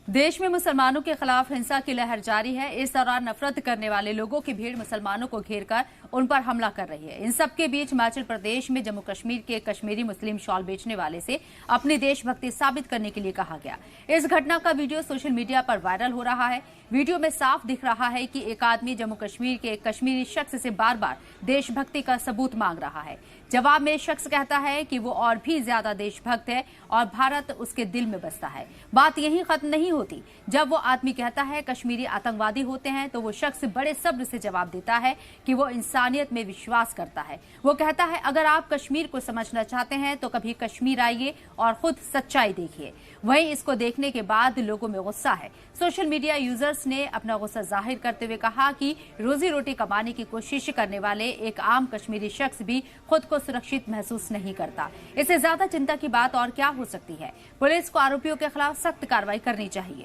देश में मुसलमानों के खिलाफ हिंसा की लहर जारी है। इस दौरान नफरत करने वाले लोगों की भीड़ मुसलमानों को घेरकर उन पर हमला कर रही है। इन सबके बीच हिमाचल प्रदेश में जम्मू कश्मीर के कश्मीरी मुस्लिम शॉल बेचने वाले से अपनी देशभक्ति साबित करने के लिए कहा गया। इस घटना का वीडियो सोशल मीडिया पर वायरल हो रहा है। वीडियो में साफ दिख रहा है कि एक आदमी जम्मू कश्मीर के एक कश्मीरी शख्स से बार बार देशभक्ति का सबूत मांग रहा है। जवाब में शख्स कहता है कि वो और भी ज्यादा देशभक्त है और भारत उसके दिल में बसता है। बात यहीं खत्म नहीं होती। जब वो आदमी कहता है कश्मीरी आतंकवादी होते हैं तो वो शख्स बड़े सब्र से जवाब देता है कि वो इंसानियत में विश्वास करता है। वो कहता है अगर आप कश्मीर को समझना चाहते हैं तो कभी कश्मीर आइए और खुद सच्चाई देखिए। वहीं इसको देखने के बाद लोगों में गुस्सा है। सोशल मीडिया यूजर्स ने अपना गुस्सा जाहिर करते हुए कहा कि रोजी रोटी कमाने की कोशिश करने वाले एक आम कश्मीरी शख्स भी खुद को सुरक्षित महसूस नहीं करता। इससे ज्यादा चिंता की बात और क्या हो सकती है। पुलिस को आरोपियों के खिलाफ सख्त कार्रवाई करनी चाहिए।